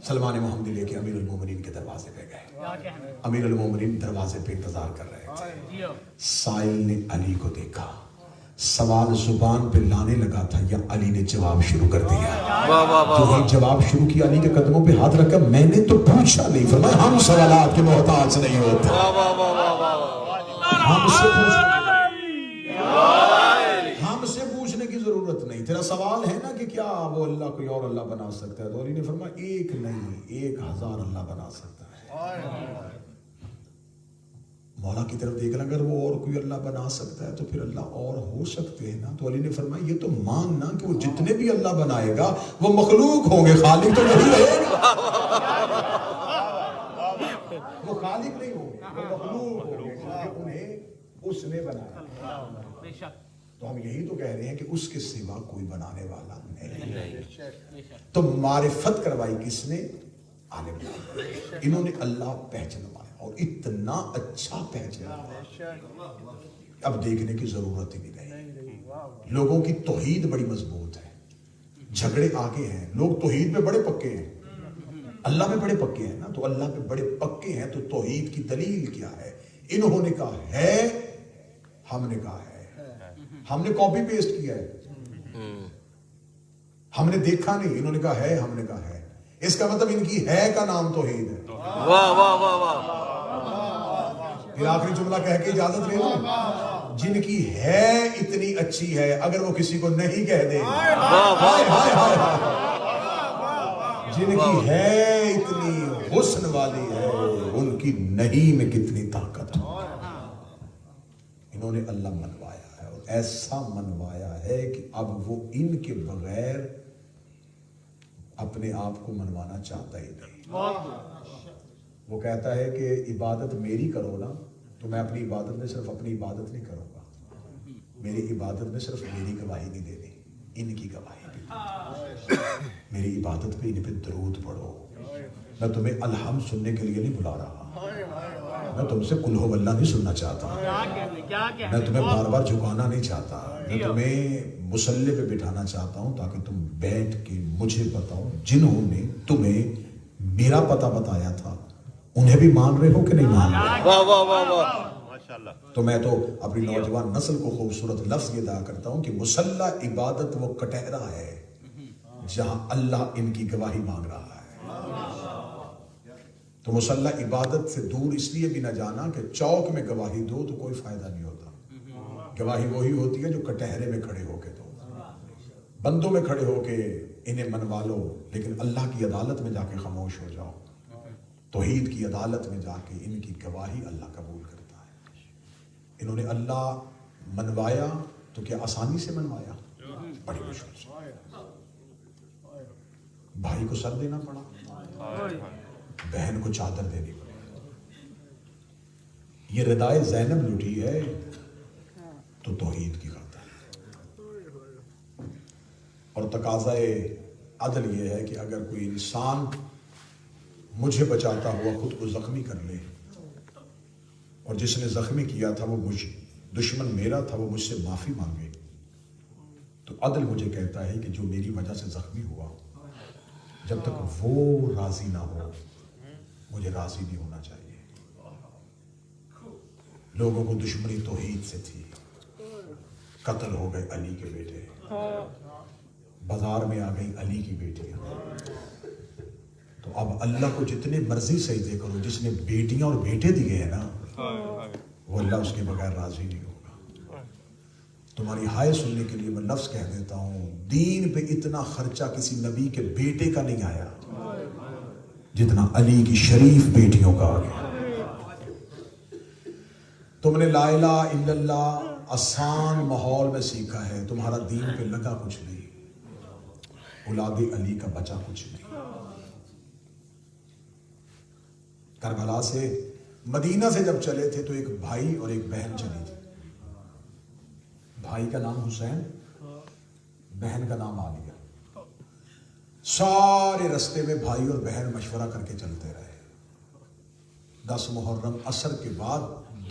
سلمان محمدی لے کے امیر المومنین کے دروازے پہ گئے. امیر المومنین دروازے پہ انتظار کر رہے تھے. سائل نے علی کو دیکھا, سوال زبان پہ لانے لگا تھا یا علی نے جواب شروع کر دیا. جو ہی جواب شروع کیا علی کے قدموں پہ ہاتھ رکھا, میں نے تو پوچھا نہیں. فرمایا ہم سوالات کے محتاج نہیں ہوتے. ہم سے پوچھنے کی ضرورت نہیں. تیرا سوال ہے نا کہ کیا وہ اللہ کوئی اور اللہ بنا سکتا ہے, تو علی نے فرمایا ایک نہیں 1000 اللہ بنا سکتا ہے. مولا کی طرف دیکھ رہا, اگر وہ اور کوئی اللہ بنا سکتا ہے تو پھر اللہ اور ہو سکتے ہیں نا. تو علی نے فرمایا یہ تو ماننا کہ وہ جتنے بھی اللہ بنائے گا وہ مخلوق ہوں گے, خالق تو نہیں رہے گا. وہ خالق نہیں ہوں گے, وہ مخلوق ہوں گے کیونکہ انہیں اس نے بنایا. تو ہم یہی تو کہہ رہے ہیں کہ اس کے سوا کوئی بنانے والا نہیں. تو معرفت کروائی کس نے؟ عالم. انہوں نے اللہ پہچنوایا اور اتنا اچھا پہچانا اب دیکھنے کی ضرورت ہی نہیں رہی. لوگوں کی توحید بڑی مضبوط ہے, جھگڑے آگے ہیں. لوگ توحید میں بڑے پکے ہیں, اللہ میں بڑے پکے ہیں نا. تو اللہ پہ بڑے پکے ہیں تو توحید کی دلیل کیا ہے؟ انہوں نے کہا ہے, ہم نے کہا ہے. ہم نے کاپی پیسٹ کیا ہے, ہم نے دیکھا نہیں. انہوں نے کہا ہے, ہم نے کہا ہے. اس کا مطلب ان کی ہے کا نام توحید ہے. واہ واہ واہ واہ. پھر آخری جملہ کہہ کے اجازت لے لوں, جن کی ہے اتنی اچھی ہے اگر وہ کسی کو نہیں کہہ دے, جن کی ہے اتنی حسن والی ہے ان کی نہیں میں کتنی طاقت. انہوں نے اللہ منوایا ہے اور ایسا منوایا ہے کہ اب وہ ان کے بغیر اپنے آپ کو منوانا چاہتا ہی نہیں. وہ کہتا ہے کہ عبادت میری کرو نا تو میں اپنی عبادت میں صرف اپنی عبادت نہیں کروں گا, میری عبادت میں صرف میری گواہی نہیں دینی, ان کی گواہی بھی. میری عبادت پہ ان پہ درود پڑھو. میں تمہیں الحمد سننے کے لیے نہیں بلا رہا, میں تم سے قل ہو اللہ نہیں سننا چاہتا, میں تمہیں بار بار جھکانا نہیں چاہتا, میں تمہیں مصلی پہ بٹھانا چاہتا ہوں تاکہ تم بیٹھ کے مجھے بتاؤ جنہوں نے تمہیں میرا پتہ بتایا تھا انہیں بھی مان رہے ہو کہ نہیں مان رہے. واہ واہ واہ واہ. تو میں تو اپنی نوجوان نسل کو خوبصورت لفظ یہ ادا کرتا ہوں کہ مصلی عبادت وہ کٹہرا ہے جہاں اللہ ان کی گواہی مانگ رہا ہے. تو مصلی عبادت سے دور اس لیے بھی نہ جانا کہ چوک میں گواہی دو تو کوئی فائدہ نہیں ہوتا. گواہی وہی ہوتی ہے جو کٹہرے میں کھڑے ہو کے دو. بندوں میں کھڑے ہو کے انہیں منوا لو، لیکن اللہ کی عدالت میں جا کے خاموش ہو جاؤ۔ توحید کی عدالت میں جا کے ان کی گواہی اللہ قبول کرتا ہے۔ انہوں نے اللہ منوایا تو کیا آسانی سے منوایا؟ بڑی مشکل سے۔ بھائی کو سر دینا پڑا، بہن کو چادر دینی پڑی۔ یہ ردائے زینب لٹی ہے تو توحید کی خاطر، اور تقاضائے عدل یہ ہے کہ اگر کوئی انسان مجھے بچاتا ہوا خود کو زخمی کر لے، اور جس نے زخمی کیا تھا وہ دشمن میرا تھا، وہ مجھ سے معافی مانگے، تو عدل مجھے کہتا ہے کہ جو میری وجہ سے زخمی ہوا، جب تک وہ راضی نہ ہو مجھے راضی نہیں ہونا چاہیے۔ لوگوں کو دشمنی توحید سے تھی، قتل ہو گئے علی کے بیٹے، بازار میں آ گئی علی کی بیٹیاں، تو اب اللہ کو جتنے مرضی سجدے کرو، جس نے بیٹیاں اور بیٹے دیے ہیں نا، وہ اللہ اس کے بغیر راضی نہیں ہوگا۔ تمہاری ہائے سننے کے لیے میں لفظ کہہ دیتا ہوں، دین پہ اتنا خرچہ کسی نبی کے بیٹے کا نہیں آیا جتنا علی کی شریف بیٹیوں کا آ گیا۔ تم نے لا الہ الا اللہ آسان ماحول میں سیکھا ہے، تمہارا دین پہ لگا کچھ نہیں، اولاد علی کا بچا کچھ نہیں۔ کربلا سے مدینہ سے جب چلے تھے تو ایک بھائی اور ایک بہن چلی تھی۔ بھائی کا نام حسین، بہن کا نام عالیہ۔ سارے رستے میں بھائی اور بہن مشورہ کر کے چلتے رہے۔ 10 محرم عصر کے بعد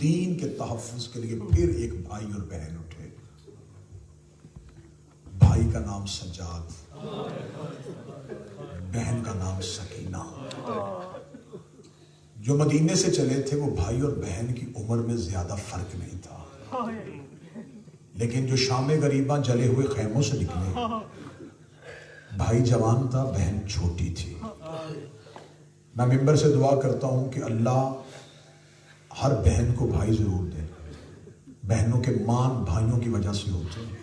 دین کے تحفظ کے لیے پھر ایک بھائی اور بہن اٹھے۔ بھائی کا نام سجاد، بہن کا نام سکینہ۔ جو مدینے سے چلے تھے وہ بھائی اور بہن کی عمر میں زیادہ فرق نہیں تھا، لیکن جو شام غریباں جلے ہوئے خیموں سے نکلے، بھائی جوان تھا، بہن چھوٹی تھی۔ میں ممبر سے دعا کرتا ہوں کہ اللہ ہر بہن کو بھائی ضرور دے۔ بہنوں کے مان بھائیوں کی وجہ سے ہوتے ہیں۔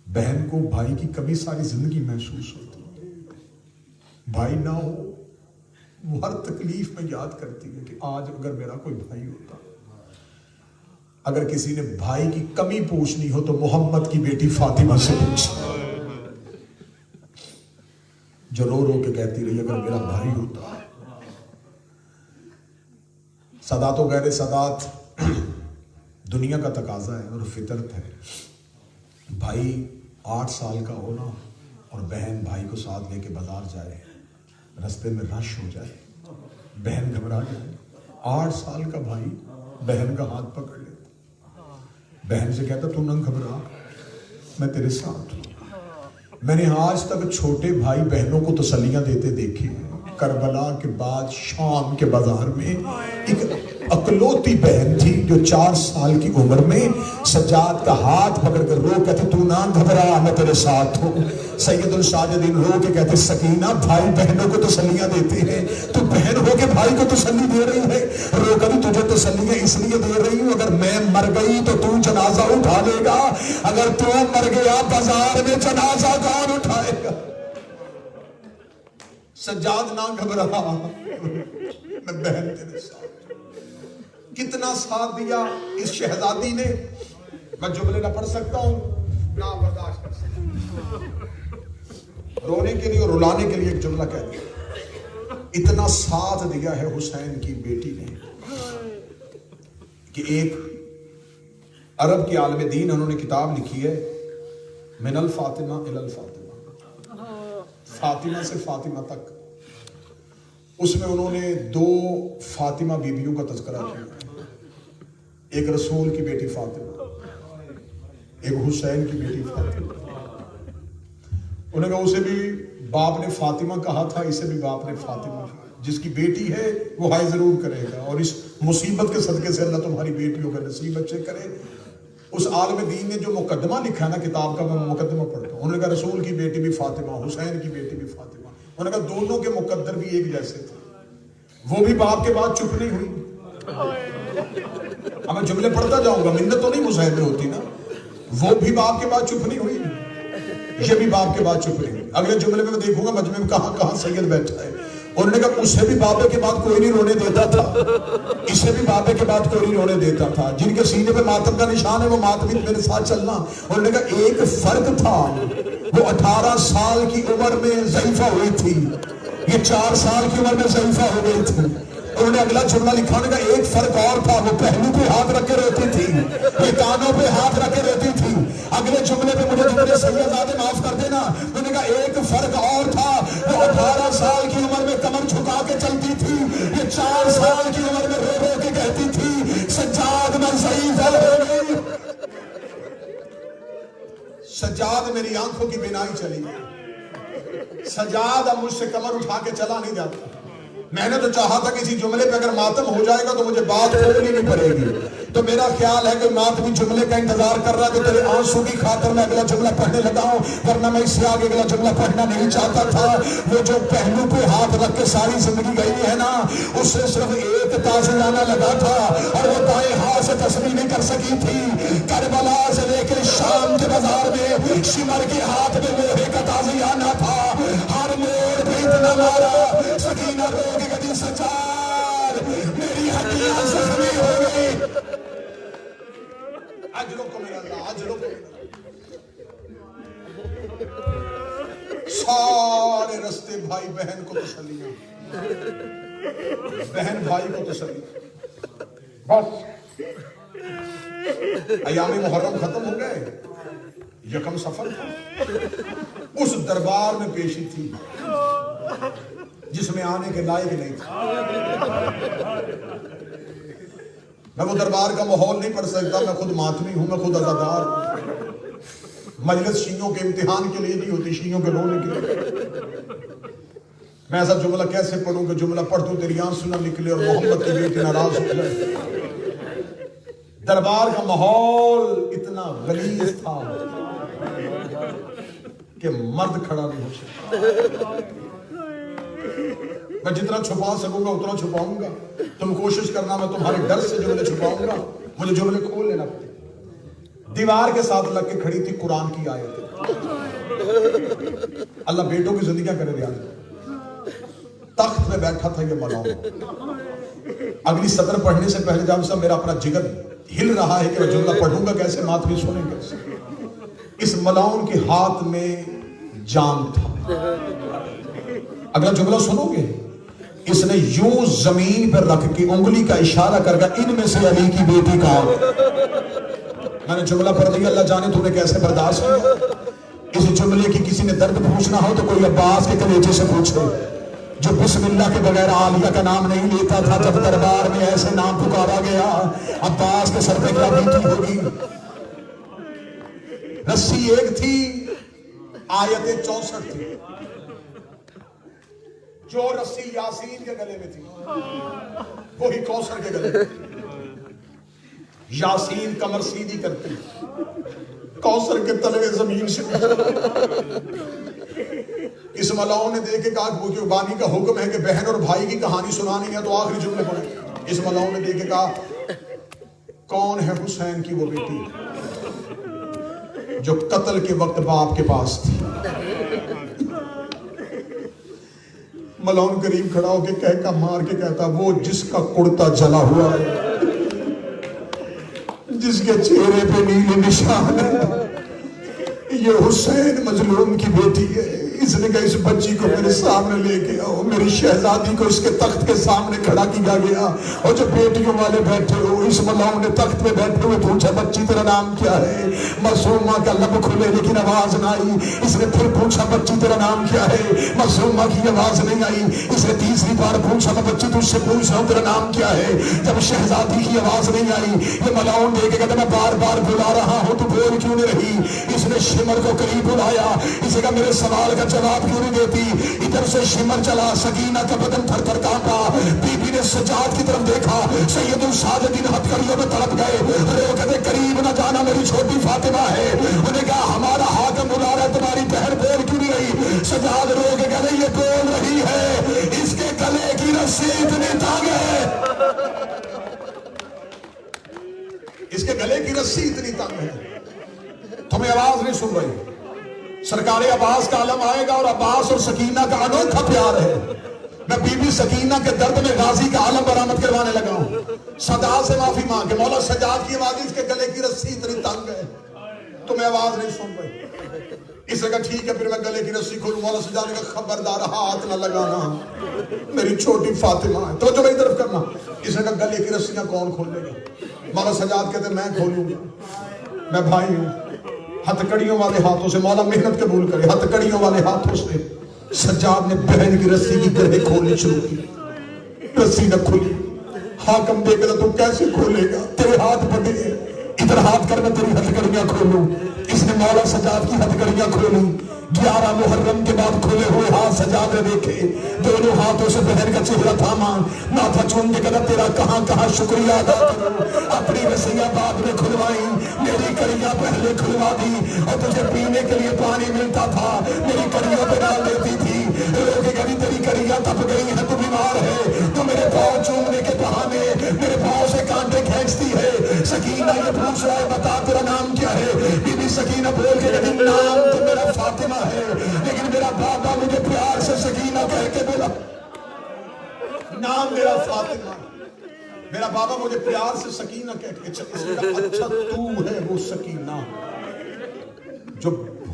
بہن کو بھائی کی کمی ساری زندگی محسوس ہوتی ہے۔ بھائی نہ ہو وہ ہر تکلیف میں یاد کرتی ہے کہ آج اگر میرا کوئی بھائی ہوتا۔ اگر کسی نے بھائی کی کمی پوچھنی ہو تو محمد کی بیٹی فاطمہ سے پوچھ، جو رو رو کے کہتی رہی اگر میرا بھائی ہوتا۔ سادات و غیر سادات دنیا کا تقاضا ہے اور فطرت ہے۔ بھائی 8 سال کا ہونا اور بہن بھائی کو ساتھ لے کے بازار جائے، رستے میں رش ہو جائے، بہن گھبرا جائے۔ 8 سال کا بھائی بہن کا ہاتھ پکڑ لیتا، بہن سے کہتا تو نہ گھبرا، میں تیرے ساتھ ہوں۔ میں نے آج تک چھوٹے بھائی بہنوں کو تسلیاں دیتے دیکھے، کربلا کے بعد شام کے بازار میں ایک اکلوتی بہن تھی جو 4 سال کی عمر میں سجاد کا ہاتھ پکڑ کر رو کہتے تو نہ گھبرا، میں تیرے ساتھ ہوں۔ سید الساجدین رو کے کہتے سکینہ بھائی بہنوں کو تسلیاں دیتے ہیں، تو بہن ہو کے بھائی کو تسلی دے رہی ہے۔ رو کر تجھے تسلیاں اس لیے دے رہی ہوں، اگر میں مر گئی تو تو جنازہ اٹھا لے گا، اگر تو مر گیا بازار میں جنازہ کون اٹھائے گا؟ سجاد نہ گھبرا، میں بہن تیرے ساتھ۔ کتنا ساتھ دیا اس شہزادی نے، میں جملے نہ پڑھ سکتا ہوں، نہ برداشت کر سکتا ہوں۔ رونے کے لیے اور رلانے کے لیے ایک جملہ کہہ دیا۔ اتنا ساتھ دیا ہے حسین کی بیٹی نے کہ ایک عرب کی عالم دین انہوں نے کتاب لکھی ہے، من الفاطمہ الی الفاطمہ، فاطمہ سے فاطمہ تک۔ اس میں انہوں نے 2 فاطمہ بیبیوں کا تذکرہ کیا، ایک رسول کی بیٹی فاطمہ، ایک حسین کی بیٹی فاطمہ۔ انہوں نے کہا اسے بھی باپ نے فاطمہ کہا تھا، اسے بھی باپ نے فاطمہ کہا۔ جس کی بیٹی ہے وہ ہائے ضرور کرے گا، اور اس مصیبت کے صدقے سے اللہ تمہاری بیٹیوں کا نصیب اچھے کرے۔ اس عالم دین نے جو مقدمہ لکھا ہے نا کتاب کا، میں مقدمہ پڑھتا ہوں۔ انہوں نے کہا رسول کی بیٹی بھی فاطمہ، حسین کی بیٹی بھی فاطمہ۔ انہوں نے کہا دونوں کے مقدر بھی ایک جیسے تھے، وہ بھی باپ کے بعد چپ نہیں ہوئی۔ اب میں جملے پڑھتا جاؤں گا، منت تو نہیں حسین میں ہوتی نا، وہ بھی باپ کے بعد چپ نہیں ہوئی۔ یہ بھی باپ کے بعد چپ رہی. اگلے جملے میں دیکھوں گا مجمع میں کہاں کہاں سید بیٹھا ہے. انہوں نے کہا اسے بھی بابے کے بعد کوئی نہیں رونے دیتا تھا, اسے بھی بابے کے بعد کوئی نہیں رونے دیتا تھا. جن کے سینے پہ ماتم کا نشان ہے وہ ماتمی میرے ساتھ چلنا. انہوں نے کہا ایک فرق تھا, وہ 18 سال کی عمر میں ضعیفہ ہوئی تھی, یہ 4 سال کی عمر میں ضعیفہ ہو گئی تھی. انہوں نے اگلا جملہ لکھا, انہوں نے کہا ایک فرق اور تھا, وہ پہلو پہ ہاتھ رکھ کے روتی تھی, یہ کانوں پہ ہاتھ رکھ کے روتی تھی. اگلے جملے پہ مجھے جملے سیدزادے معاف کر دینا. انہوں نے کہا ایک فرق اور تھا, وہ 18 سال کی عمر میں کمر جھکا کے چلتی تھی, یہ 4 سال کی عمر میں رو رو کے کہتی تھی سجاد میں ضعیف ہو گئی. سجاد میری آنکھوں کی بینائی چلی گئی. سجاد اب مجھ سے کمر اٹھا کے چلا نہیں جاتا. میں نے تو چاہا تھا کسی جملے پہ اگر ماتم ہو جائے گا تو مجھے بات کھولنی نہیں پڑے گی. تو میرا خیال ہے کہ ماتمی جملے کا انتظار کر رہا ہے کہ تیرے آنسو کی خاطر میں اگلا جملہ پڑھنے لگا ہوں, ورنہ میں اس سے آگے اگلا جملہ پڑھنا نہیں چاہتا تھا. وہ جو پہلو پہ ہاتھ رکھ کے ساری زندگی گئی ہے نا, اس سے صرف ایک تازیانہ لگا تھا, اور وہ دائیں ہاتھ سے تسبیح نہیں کر سکی تھی. کربلا سے لے کے شام کے بازار میں شمر کے ہاتھ میں لوہے کا تازیانہ تھا. ہر موڑ پہ اتنا مارا, سکینہ رو کے کہتی سجاد میری ہڈیاں زخمی ہو گئی. اجروں کو میرا اللہ, اجروں کو سارے رستے بھائی بہن کو تسلیاں, بہن بھائی کو تسلیاں. بس ایام محرم ختم ہو گئے, یکم سفر تھا. اس دربار میں پیشی تھی جس میں آنے کے لائق نہیں تھا. میں وہ دربار کا ماحول نہیں پڑھ سکتا, میں خود ماتمی ہوں, میں خود عزادار ہوں. مجلس شیعوں کے امتحان کے لیے نہیں ہوتی, شیعوں کے رونے کے لیے. میں ایسا جملہ کیسے پڑھوں کہ جملہ پڑھ دوں تیری آنسو نہ نکلے اور محمد کی بیٹی ناراض ہو جائے. دربار کا ماحول اتنا غلیظ تھا کہ مرد کھڑا نہیں ہو سکتا. میں جتنا چھپا سکوں گا اتنا چھپاؤں گا, تم کوشش کرنا میں تمہارے ڈر سے جملے چھپاؤں گا, مجھے جملے کھول لینا پڑے. دیوار کے ساتھ لگ کے کھڑی تھی قرآن کی آیت. اللہ بیٹوں کی زندگیاں کرے دیا. تخت پہ بیٹھا تھا یہ ملاؤں. اگلی سطر پڑھنے سے پہلے جب سے میرا اپنا جگر ہل رہا ہے کہ میں جملہ پڑھوں گا کیسے, ماتمی سنیں کیسے. اس ملاؤن کے ہاتھ میں جام تھا. اگلا جملہ سنو گے, اس نے یوں زمین پر رکھ کے انگلی کا اشارہ کر کے ان میں سے علی کی بیٹی کہا. میں نے جملہ پڑھ دیا, اللہ جانے تو نے کیسے برداشت کیا. اس جملے کی کسی نے درد پوچھنا ہو تو کوئی عباس کے کلیجے سے پوچھے, جو بسم اللہ کے بغیر عالیہ کا نام نہیں لیتا تھا. جب دربار میں ایسے نام پکارا گیا, عباس کے سر پہ کیا بیٹی ہوگی. رسی ایک تھی, آیت 64 تھی. جو رسی یاسین کے گلے میں تھی وہی کوثر کے گلے میں. یاسین کمر سیدھی کرتی, کوثر کے تلوے زمین سے. اس ملاؤں نے دیکھ کے کہا کہ بانی کا حکم ہے کہ بہن اور بھائی کی کہانی سنانی ہے, تو آخری جملے پڑھے. اس ملاؤں نے دیکھ کے کہا کون ہے حسین کی وہ بیٹی جو قتل کے وقت باپ کے پاس تھی. ملاؤن قریب کھڑا ہو کے کہہ کا مار کے کہتا وہ جس کا کرتا جلا ہوا ہے, جس کے چہرے پہ نیلے نشان ہے, یہ حسین مظلوم کی بیٹی ہے. اس نے کہا اس بچی کو میرے سامنے لے کے آؤ. میری شہزادی کو اس کے تخت کے سامنے کھڑا کیا گیا, اور جو بیٹیوں والے بیٹھے ہو, اس ملاؤں نے تخت پہ بیٹھے ہوئے پوچھا بچی تیرا نام کیا ہے. معصومہ کا لب کھلے لیکن آواز نہ آئی. اس نے پھر پوچھا بچی تیرا نام کیا ہے. معصومہ کی آواز نہیں آئی. اس نے تیسری بار پوچھا بچی تجھ سے پوچھ رہا ہوں تیرا نام کیا ہے. جب شہزادی کی آواز نہیں آئی, یہ ملاؤں دے کے کہتا میں بار بار بلا رہا ہوں تو بول کیوں نہیں رہی. اس نے شمر کو قریب بلایا, اسے کہا میرے سوال کا جواب کیوں نہیں دیتی. ادھر سے شمر چلا, سکینہ کا بدن تھر تھر کانپا. بی بی نے سجاد کی طرف دیکھا, سید الساجدین ہتھکڑیوں میں تڑپ گئے. ارے وہ کہتے قریب نہ جانا میری چھوٹی فاطمہ ہے. انہیں کہا ہمارا حاکم بلا رہا ہے, تمہاری بہن بول کیوں نہیں رہی. سجاد رو کے کہتے یہ بول رہی ہے, اس کے گلے کی رسی اتنی تنگ ہے, اس کے گلے کی رسی اتنی تنگ ہے, تمہیں آواز نہیں سن رہی. سرکار عباس کا عالم آئے گا اور عباس اور سکینہ کا انوکھا پیار ہے. میں بی بی سکینہ کے درد میں غازی کا عالم برآمد کروانے لگا ہوں. صدا سے معافی مانگ کے مولا سجاد کی آواز اس کے گلے کی رسی اتنی تنگ ہے تمہیں آواز نہیں سن پائی. اس نے کہا ٹھیک ہے پھر میں گلے کی رسی کھولوں. مولا سجاد نے کہا خبردار ہاتھ نہ لگانا, میری چھوٹی فاطمہ ہے. توجہ میری طرف کرنا. اس نے کہا گلے کی رسیاں کون کھولے گا؟ مولا سجاد کہتے میں کھولوں گا, میں بھائی ہوں. ہتھکڑیوں والے ہاتھوں سے, مولا محنت قبول کرے, ہتھکڑیوں والے ہاتھوں سے سجاد نے بہن کی رسی کی گرہیں کھولنی شروع کی. رسی نہ کھلی. حاکم دیکھ رہا تو کیسے کھولے گا؟ تیرے ہاتھ بڑے ہیں, ادھر ہاتھ کر میں تیری ہتھکڑیاں کھولوں. اس نے مولا سجاد کی ہتھکڑیاں کھولوں. 11 محرم کے بعد کھلے ہوئے ہاتھ سجاد نے دیکھے. دونوں ہاتھوں سے بہن کا چہرہ تھاما, ماتھا چوم کے کہا تیرا کہاں کہاں شکریہ ادا کروں. اپنی رسیاں بعد میں کھلوائیں, میری کڑیاں پہلے کھلوا دی. اور تجھے پینے کے لیے پانی ملتا تھا, میری کڑیوں پہ ڈال دیتی تھی. لوگ کہتے تیری کڑیاں تپ گئی ہیں, تو بیمار ہے, تو میرے پاؤں چومنے کے بہانے میرے پاؤں سے کانٹے کھینچتی ہے. سکینہ یہ پوچھ رہا ہے بتا تیرا نام کیا ہے؟ بی بی سکینہ بول کے کہتی نام تو میرا فاطمہ ہے, لیکن میرا بابا مجھے پیار سے سکینہ کہہ کے بولا. نام میرا فاطمہ, میرا بابا مجھے پیار سے سکینہ کہہ کے. اچھا تو ہے وہ سکینہ جو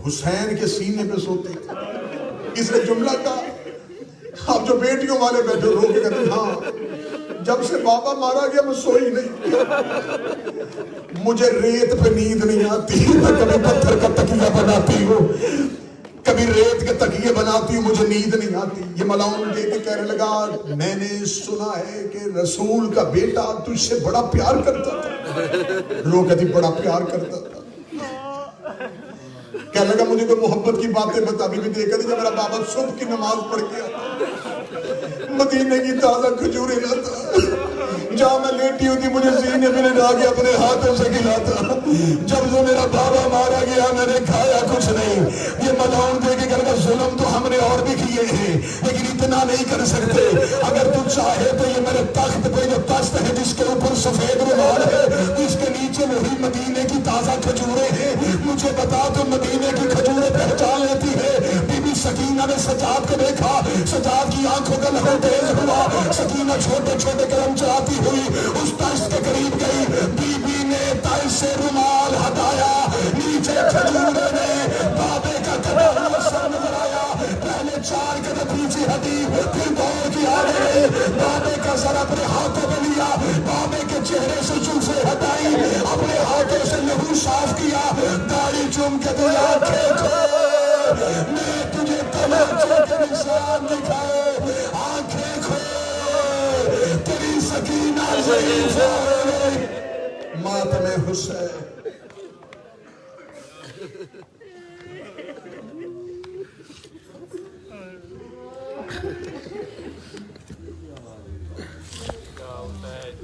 حسین کے سینے پہ سوتی تھی. اس نے جملہ کہا. اب جو بیٹیوں والے بیٹھے رو کے کہتے ہاں جب سے بابا مارا گیا میں سوئی نہیں, مجھے ریت پہ نیند نہیں آتی. میں کبھی پتھر کا تکیہ بناتی ہوں, کبھی ریت کے تکیے بناتی ہوں, مجھے نیند نہیں آتی. یہ ملعون دے کے کہنے لگا میں نے سنا ہے کہ رسول کا بیٹا تجھ سے بڑا پیار کرتا تھا. لوگ کہتی بڑا پیار کرتا تھا. کہنے لگا مجھے کوئی محبت کی باتیں بتا. بھی دیکھا تھی جب میرا بابا صبح کی نماز پڑھ کے مدینے کی تازہ کھجوریں لاتا, جہاں میں لیٹی ہوتی مجھے سینے پہ لٹا کے اپنے ہاتھوں سے کھلاتا. جب سے میرا بابا مارا گیا میں نے کھایا کچھ نہیں. یہ ملعون دے کے کہا ظلم تو ہم نے اور بھی کیے ہیں لیکن اتنا نہیں کر سکتے. اگر تو چاہے تو یہ میرے تخت پہ جو تخت ہے جس کے اوپر سفید رومال ہے, اس کے نیچے وہی مدینے کی تازہ کھجوریں ہیں. مجھے بتا تو مدینے کی کھجوریں پہچان لیتی ہے. بی بی سکینہ نے سجاد کو دیکھا, سجاد کی آنکھوں کا لہو تیز ہوا. سکینہ چھوٹے چھوٹے قدم چلاتی ہوئی اس تشت کے قریب گئی. بی بی نے تائش سے رومال ہٹایا, نیچے کھجورے نے بابے کا کٹا ہوا سر نظر آیا. پہلے 4 قدم پیچھے ہٹی, پھر دوڑ کے آگے گئی. بابے کا سر اپنے ہاتھوں میں لیا, بابے کے چہرے سے جلسے ہٹائی, اپنے ہاتھوں سے لہو صاف کیا. داڑھی چوم کے تو آنکھیں کھول, میں تجھے تماچے کے نشان دکھائے. آنکھیں کھول, تیری سکینہ ضعیف ہے. ماتم حسین.